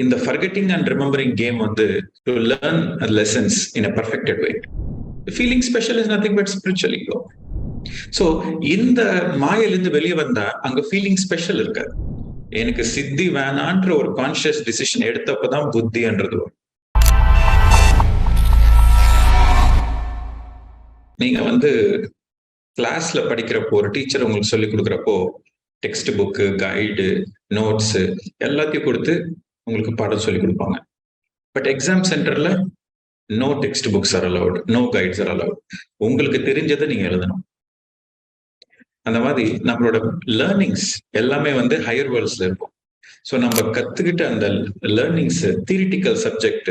இந்த forgetting and remembering game வந்து to learn lessons in a perfected way. Feeling special is nothing but spiritual ego. So இந்த மாயிலிருந்து வெளியே வந்தா அங்க feeling special இருக்காது. எனக்கு சித்தி வேணான்ற ஒரு கான்சியஸ் டிசிஷன் எடுத்தப்பதான் புத்தின்றது வரும். நீங்க வந்து கிளாஸ்ல படிக்கிறப்போ ஒரு டீச்சர் உங்களுக்கு சொல்லி கொடுக்குறப்போ டெக்ஸ்ட் புக்கு, கைடு, நோட்ஸ் எல்லாத்தையும் கொடுத்து உங்களுக்கு பாடம் சொல்லி கொடுப்பாங்க. பட் எக்ஸாம் சென்டர்ல no text books are allowed, no guides are allowed. உங்களுக்கு தெரிஞ்சதை நீங்க எழுதணும். அந்த மாதிரி நம்மளோட லேர்னிங்ஸ் எல்லாமே வந்து ஹையர் வேர்ல்ட்ஸ்ல இருக்கும். ஸோ நம்ம கத்துக்கிட்ட அந்த லேர்னிங்ஸ் தியரிட்டிக்கல் சப்ஜெக்ட்,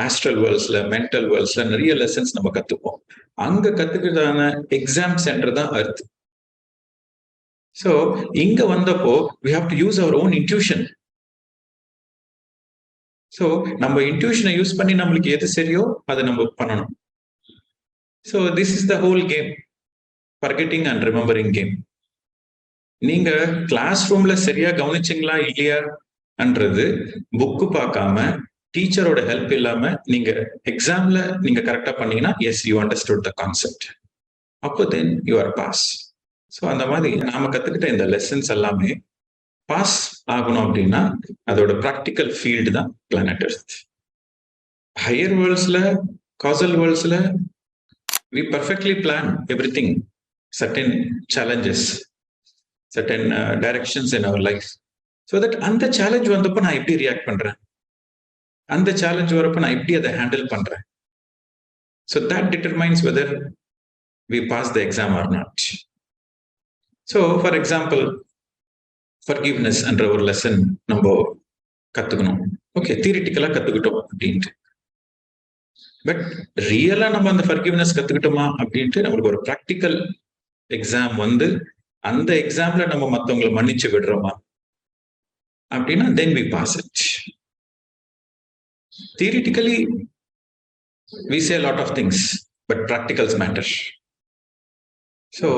ஆஸ்ட்ரல் வேர்ல்ட்ஸ்ல, மென்டல் வேர்ல்ட்ஸ்ல நிறைய லெசன்ஸ் நம்ம கத்துப்போம். அங்க கத்துக்கிட்டான எக்ஸாம் சென்டர் தான் அர்த். ஸோ இங்க வந்தப்போ we have to use our own intuition. So நம்ம இன்ட்யூஷனை யூஸ் பண்ணி நம்மளுக்கு எது சரியோ அதை நம்ம பண்ணணும். So this is the whole game, forgetting and remembering game. நீங்க கிளாஸ் ரூம்ல சரியா கவனிச்சிங்களா இல்லையான்றது புக்கு பார்க்காம டீச்சரோட ஹெல்ப் இல்லாம நீங்க எக்ஸாம்ல நீங்க கரெக்டா பண்ணீங்கன்னா yes you understood the concept, அப்போ then you are pass. So அந்த மாதிரி நாம கத்துக்கிட்ட இந்த லெசன்ஸ் எல்லாமே பாஸ் ஆகணும் அப்படின்னா அதோட ப்ராக்டிக்கல் ஃபீல்டு தான் பிளானட் எர்த். ஹையர் வேர்ல்ட்ஸ்ல, காசல் வேர்ல்ட்ஸ்ல we perfectly plan everything, certain challenges, certain directions in our life, so that அந்த சேலஞ்ச் வந்தப்போ நான் எப்படி ரியாக்ட் பண்றேன், அந்த சேலஞ்ச் வரப்போ நான் எப்படி அதை ஹேண்டில் பண்றேன். So that determines whether we pass the exam or not. So for example forgiveness என்ற ஒரு லெசன் நம்ம கத்துக்கணும். ஓகே, தியரிட்டிக்கலா கத்துக்கிட்டோம் அப்படின்ட்டு. பட் ரியலா நம்ம அந்த ஃபர்கிவ்னஸ் கத்துக்கிட்டோமா அப்படின்ட்டு நம்மளுக்கு ஒரு ப்ராக்டிக்கல் எக்ஸாம் வந்து அந்த எக்ஸாம்ல நம்ம மற்றவங்களை மன்னிச்சு விடுறோமா அப்படின்னா then we pass it. Theoretically we say lot of things, but practicals matter. So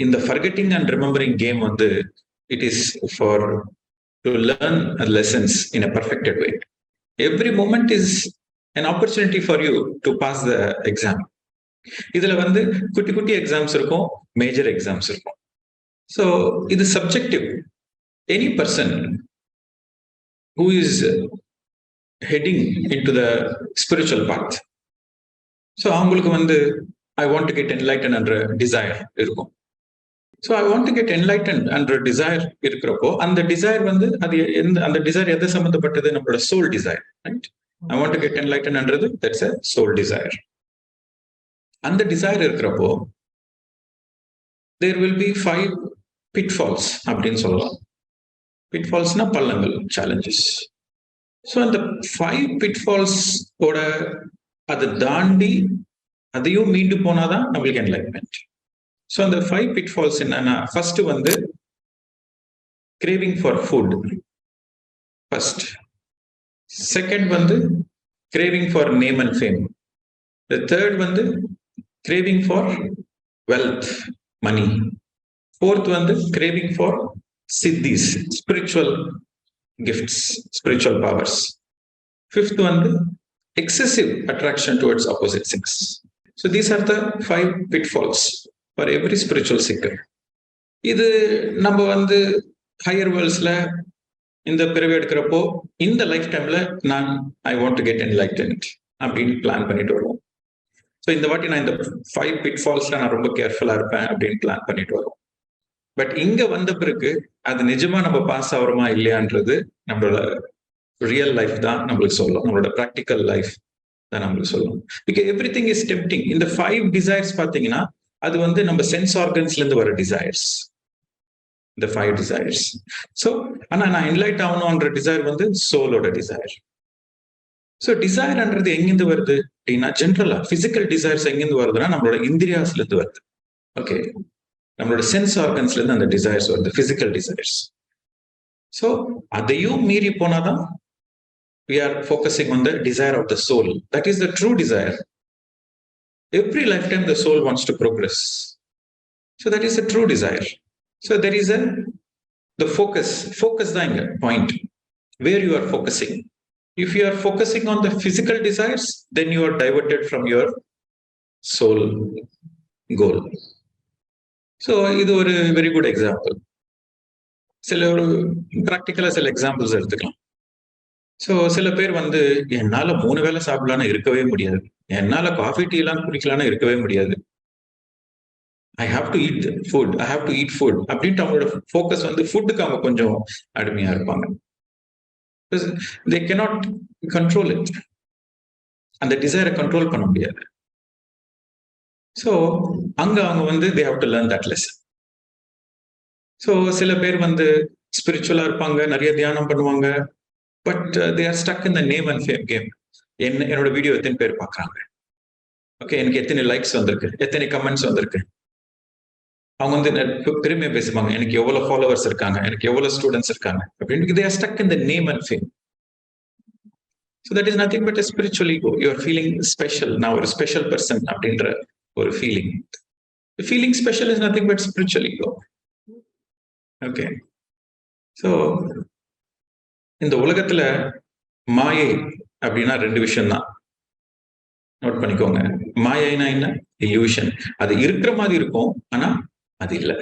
இந்த ஃபர்கெட்டிங் அண்ட் ரிமெம்பரிங் கேம் வந்து it is for to learn lessons in a perfected way. Every moment is an opportunity for you to pass the exam. இதுல வந்து குட்டி குட்டி exams இருக்கும், major exams இருக்கும். So இது subjective. Any person who is heading into the spiritual path, so அவங்களுக்கு வந்து I want to get enlightened என்ற டிசைர் இருக்கும். So I want to get enlightened என்ற டிசைர் இருக்கிறப்போ அந்த டிசைர் வந்து அது அந்த டிசைர் எதை சம்பந்தப்பட்டது? நம்மளோட soul desire, right? I want to get enlightened என்றது that's a soul desire. அந்த desire இருக்கிறப்போ there will be 5 pitfalls அப்படின்னு சொல்லலாம். pitfallsனா பள்ளங்கள், challenges. ஸோ அந்த 5 pitfalls ஓட அதை தாண்டி அதையும் மீண்டு போனாதான் நம்மளுக்கு enlightenment. ஸோ அந்த 5 pitfalls என்னன்னா, ஃபர்ஸ்ட் வந்து craving for food, first. Second வந்து craving for name and fame. The third வந்து craving for wealth, money. Fourth வந்து craving for siddhis, spiritual gifts, spiritual powers. Fifth வந்து excessive attraction towards opposite sex. So these are the 5 pitfalls for every spiritual seeker. இது நம்ம வந்து higher வேர்ல்ட்ஸ்ல இந்த பிறவி எடுக்கிறப்போ இந்த life டைம்ல நான் I want to get enlightened அப்படின்னு பிளான் பண்ணிட்டு வருவோம். ஸோ இந்த வாட்டி நான் இந்த 5 pitfallsல நான் ரொம்ப கேர்ஃபுல்லா இருப்பேன் அப்படின்னு பிளான் பண்ணிட்டு வருவோம். பட் இங்க வந்த பிறகு அது நிஜமா நம்ம பாஸ் ஆகிறோமா இல்லையான்றது நம்மளோட ரியல் லைஃப் தான் நம்மளுக்கு சொல்லும், நம்மளோட ப்ராக்டிக்கல் லைஃப் தான் நம்மளுக்கு சொல்லும். Because every thing is tempting. இந்த 5 desires பார்த்தீங்கன்னா அது வந்து நம்ம சென்ஸ் ஆர்கன்ஸ்ல இருந்து வர டிசைர்ஸ், the 5 desires. So ஆனா நான் என்லைட் ஆகணும்ன்ற டிசைர் வந்து சோலோட டிசைர். ஸோ டிசைர்ன்றது எங்கிருந்து வருது அப்படின்னா ஜென்ரலா பிசிக்கல் டிசைர்ஸ் எங்கிருந்து வருதுன்னா நம்மளோட இந்திரியாஸ்ல இருந்து வருது. ஓகே, நம்மளோட சென்ஸ் ஆர்கன்ஸ்ல இருந்து அந்த டிசைர்ஸ் வருது, பிசிக்கல் டிசைர்ஸ். ஸோ அதையும் மீறி போனாதான் we are focusing on the desire of the soul. That is the true desire. Every lifetime the soul wants to progress. So that is a true desire. So there is the focus தான் இங்க point, where you are focusing. If you are focusing on the physical desires, then you are diverted from your soul goal. So இது ஒரு very good example. சில ஒரு ப்ராக்டிக்கலா சில examples எடுத்துக்கலாம். So சில பேர் வந்து என்னால 3 வேளை சாப்பிடலான்னு இருக்கவே முடியாது. என்னால காஃபி டீ எல்லாம் குடிக்கலான்னு இருக்கவே முடியாது. I have to eat food, I have to eat food அப்படின்ட்டு அவங்களோட ஃபோக்கஸ் வந்து ஃபுட்டுக்கு அவங்க கொஞ்சம் அடிமையா இருப்பாங்க. They cannot control it. அந்த டிசைரை கண்ட்ரோல் பண்ண முடியாது. ஸோ அங்க அவங்க வந்து they have to learn that lesson. So சில பேர் வந்து ஸ்பிரிச்சுவலா இருப்பாங்க, நிறைய தியானம் பண்ணுவாங்க, but they are stuck in the name and fame game. என்னோட வீடியோ எத்தனை பேர் பார்க்குறாங்க, ஓகே, எனக்கு எத்தனை லைக்ஸ் வந்திருக்கு, எத்தனை கமெண்ட்ஸ் வந்திருக்கு. அவங்க வந்து பெருமையா பேசுவாங்க, எனக்கு எவ்வளவு ஃபாலோவர்ஸ் இருக்காங்க, எனக்கு எவ்வளவு ஸ்டூடெண்ட்ஸ் இருக்காங்க அப்படின்னு. They are stuck in the name and fame. So that is nothing but a spiritual ego. You are feeling special. Now ஒரு ஸ்பெஷல் பர்சன் அப்படின்ற ஒரு feeling. Feeling special is nothing but spiritual ego. Okay. So இந்த உலகத்துல மாயை அப்படின்னா 2 விஷயம் தான். Note பண்ணிக்கோங்க. மாயைனா என்ன? இல்யூஷன். அது இருக்கிற மாதிரி இருக்கும், ஆனா அது இல்லை.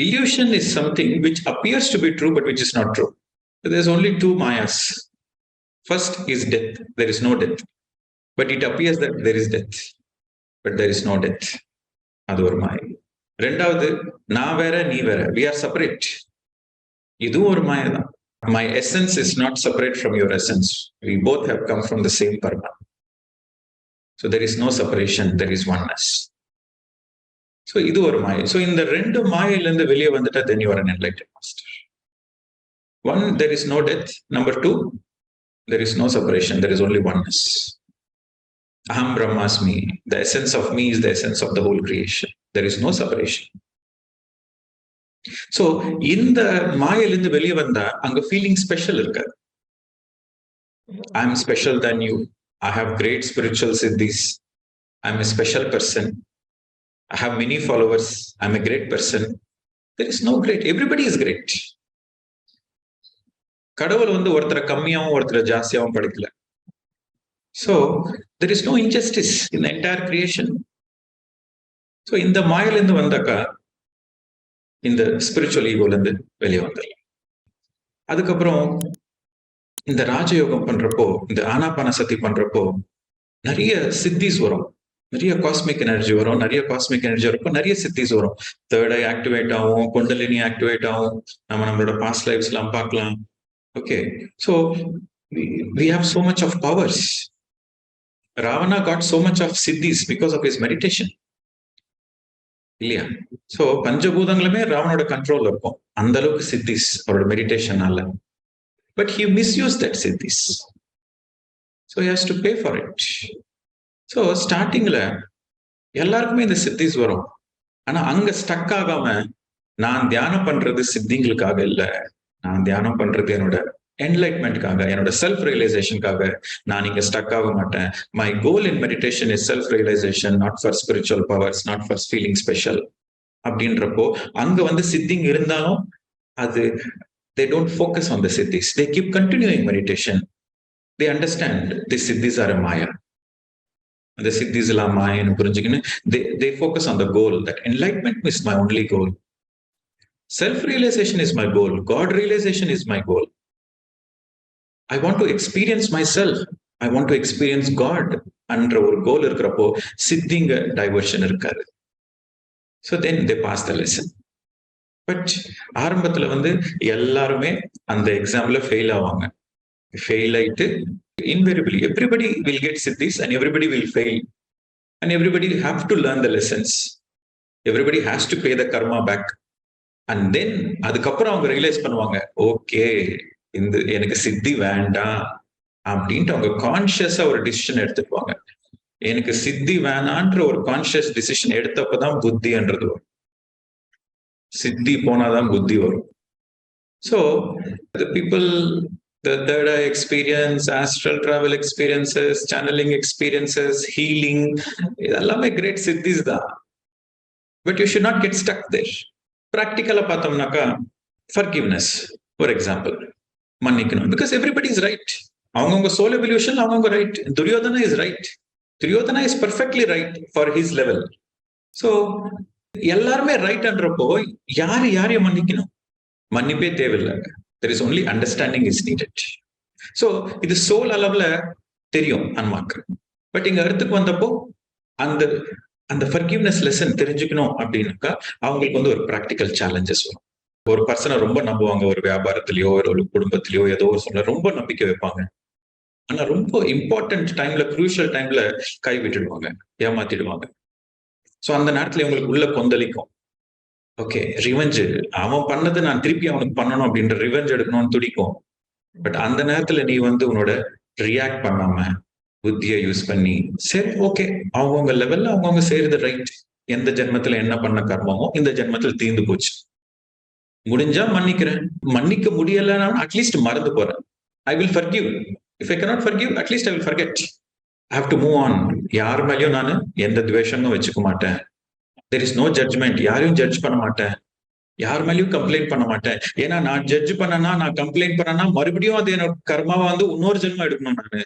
Illusion is something which appears to be true but which is not true. There is only 2 mayas. First is death. There is no death. But it appears that there is death. But there is no death. அது ஒரு மாயை. ரெண்டாவது, நான் வேற நீ வேற. We are separate. இதுவும் ஒரு மாயை தான். My essence is not separate from your essence. We both have come from the same Parma. So there is no separation. There is oneness. So இது ஒரு மாயை. So இந்த 2 மாயிலிருந்து வெளியே வந்துட்டா then you are an enlightened master. One, there is no death. Number 2, there is no separation. There is only oneness. Aham Brahmasmi. The essence of me is the essence of the whole creation. There is no separation. So இந்த மாயிலிருந்து வெளியே வந்தா அங்க feeling special இருக்காது. I am special than you. I have great spiritual siddhis. I am a special person. I have many followers. I am a great person. There is no great. Everybody is great. கடவுள் வந்து ஒருத்தரை கம்மியாவும் ஒருத்தரை ஜாஸ்தியாவும் படைக்கல. So there is no injustice in the entire creation. So இந்த மாயிலிருந்து வந்தாக்கா இந்த spiritual ஈகோல இருந்து வெளியே வந்துடலாம். அதுக்கப்புறம் இந்த ராஜயோகம் பண்றப்போ, இந்த ஆனாபானசதி பண்றப்போ நிறைய சித்திஸ் வரும், நிறைய காஸ்மிக் எனர்ஜி வரும், நிறைய காஸ்மிக் எனர்ஜி வரப்போ நிறைய சித்திஸ் வரும். தேர்ட் ஐ ஆக்டிவேட் ஆகும், குண்டலினி ஆக்டிவேட் ஆகும், நம்மளோட பாஸ்ட் லைஃப்ஸ் எல்லாம் பார்க்கலாம். Okay, so we have so much of powers. Ravana got so much of siddhis because of his meditation. இல்லையா? சோ பஞ்சபூதங்களுமே ராவனோட கண்ட்ரோல் இருக்கும், அந்த அளவுக்கு சித்திஸ் அவரோட மெடிடேஷனால. But he misused that siddhis. So he has to pay for it. So ஸ்டார்டிங்ல எல்லாருக்குமே இந்த சித்திஸ் வரும், ஆனா அங்க ஸ்டக் ஆகாம நான் தியானம் பண்றது சித்திங்களுக்காக இல்ல, நான் தியானம் பண்றது என்னோட என்லைட்மெண்ட்காக, என்னோட செல்ஃப் ரியலைசேஷனுக்காக. நான் இங்க ஸ்டக் ஆக மாட்டேன். My goal in meditation is self realization, not for spiritual powers, not for feeling special அப்படின்றப்போ அங்க வந்து சித்திங் இருந்தாலும் அது they don't focus on the siddhis. They keep continuing meditation. They understand the siddhis are a maya. The siddhis la maya nu purinjikinu they focus on the goal, that enlightenment is my only goal. Self realization is my goal. God realization is my goal. I want to experience myself. I want to experience God. அன்ற ஒரு கோல் இருக்கிறப்போ சித்திங்க diversion இருக்காது. So then they pass the lesson. But ஆரம்பத்துல வந்து எல்லாருமே அந்த எக்ஸாம்ல fail ஆவாங்க. ஃபெயில் ஆயிட்டு invariably everybody will get siddhis and everybody will fail and everybody have to learn the lessons. Everybody has to pay the karma back. And then அதுக்கப்புறம் அவங்க realise பண்ணுவாங்க, ஓகே இந்த எனக்கு சித்தி வேண்டாம் அப்படின்ட்டு அவங்க கான்சியஸா ஒரு டிசிஷன் எடுத்துக்குவாங்க. எனக்கு சித்தி வேணான்ற ஒரு கான்சியஸ் டிசிஷன் எடுத்தப்பதான் புத்தின்றது வரும். சித்தி போனாதான் புத்தி வரும். So the people, the third eye experience, astral travel experiences, channeling experiences, healing, இதெல்லாமே கிரேட் சித்திஸ் தான். But you should not get stuck there. ப்ராக்டிக்கலா பார்த்தோம்னாக்கா ஃபர்கிவ்னஸ் ஒரு எக்ஸாம்பிள். மன்னிக்கணும். Because everybody is right. அவங்கவுங்க சோல் எவல்யூஷன் அவங்கவுங்க right. Duryodhana is right. Duryodhana is perfectly right for his level. So எல்லாருமே ரைட்ன்றப்போ யாரு யாரையும் மன்னிக்கணும்? மன்னிப்பே தேவையில்லை. There is only understanding is needed. So இது சோல் அளவுல தெரியும் அன்மாக்கு. பட் இங்க அடுத்துக்கு வந்தப்போ அந்த அந்த ஃபர்கிவ்னஸ் லெசன் தெரிஞ்சுக்கணும் அப்படின்னாக்கா அவங்களுக்கு வந்து ஒரு ப்ராக்டிக்கல் சேலஞ்சஸ் வரும். ஒரு பர்சனை ரொம்ப நம்புவாங்க, ஒரு வியாபாரத்திலயோ ஒரு குடும்பத்திலயோ ஏதோ ஒரு சொல்ல ரொம்ப நம்பிக்கை வைப்பாங்க. ஆனா ரொம்ப இம்பார்ட்டன்ட் டைம்ல, குரூஷியல் டைம்ல கை விட்டுடுவாங்க, ஏமாத்திடுவாங்க. ஸோ அந்த நேரத்துல இவங்களுக்கு உள்ள கொந்தளிக்கும். ஓகே, ரிவெஞ்சு, அவன் பண்ணது நான் திருப்பி அவனுக்கு பண்ணணும் அப்படின்ற ரிவெஞ்ச் எடுக்கணும்னு துடிக்கும். பட் அந்த நேரத்துல நீ வந்து உன்னோட ரியாக்ட் பண்ணாம புத்தியை யூஸ் பண்ணி, சரி ஓகே அவங்கவுங்க லெவல்ல அவங்கவுங்க செய்யறது ரைட். எந்த ஜென்மத்துல என்ன பண்ண கர்மமோ இந்த ஜென்மத்தில் தீர்ந்து போச்சு. முடிஞ்சா மன்னிக்கிறேன், மன்னிக்க முடியலன்னா அட்லீஸ்ட் மறந்து போறேன். I will forgive. If I cannot forgive, at least I will forget. I have to move on. யார் மேலேயும் நான் எந்த துவேஷமும் வச்சுக்க மாட்டேன். There is no judgement. யாரையும் ஜட்ஜ் பண்ண மாட்டேன், யார் மேலேயும் கம்ப்ளைண்ட் பண்ண மாட்டேன். ஏன்னா நான் ஜட்ஜ் பண்ணனா, நான் கம்ப்ளைண்ட் பண்ணனா மறுபடியும் அது என்னோட கர்மாவை வந்து இன்னொரு ஜென்மம் எடுக்கணும் நானு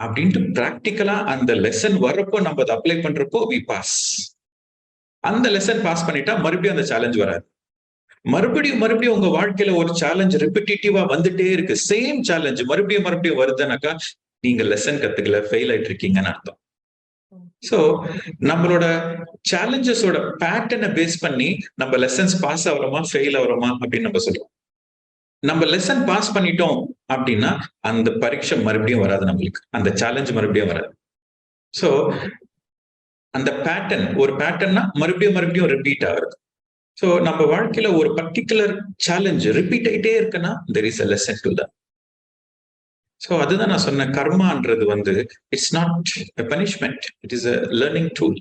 அப்படின்ட்டு பிராக்டிக்கலா அந்த லெசன் வரப்போ நம்ம அதை அப்ளை பண்றப்போ வி பாஸ். அந்த லெசன் பாஸ் பண்ணிட்டா மறுபடியும் அந்த சேலஞ்ச் வராது. மறுபடியும் உங்க வாழ்க்கையில ஒரு சேலஞ்ச் ரிப்பிட்டேட்டிவா வந்துட்டே இருக்கு, சேம் சேலஞ்ச் மறுபடியும் வருதுனாக்கா நீங்க லெசன் கத்துக்கல, ஃபெயில் ஆயிட்டு இருக்கீங்கன்னு அர்த்தம். சோ நம்மளோட சேலஞ்சஸோட பேட்டர்னை பேஸ் பண்ணி நம்ம லெசன்ஸ் பாஸ் ஆகிறோமா ஃபெயில் ஆகிறோமா அப்படின்னு நம்ம சொல்லுவோம். நம்ம லெசன் பாஸ் பண்ணிட்டோம் அப்படின்னா அந்த பரீட்சை மறுபடியும் வராது, நம்மளுக்கு அந்த சேலஞ்ச் மறுபடியும் வராது. சோ அந்த பேட்டர்ன், ஒரு பேட்டர்னா மறுபடியும் ரிப்பீட் ஆகுது. ஸோ நம்ம வாழ்க்கையில ஒரு பர்டிகுலர் சேலஞ்ச் ரிப்பீட் ஆயிட்டே இருக்குன்னா there is a lesson to that. So அதுதான் நான் சொன்ன கர்மான்றது வந்து it's not a punishment, it is a learning tool.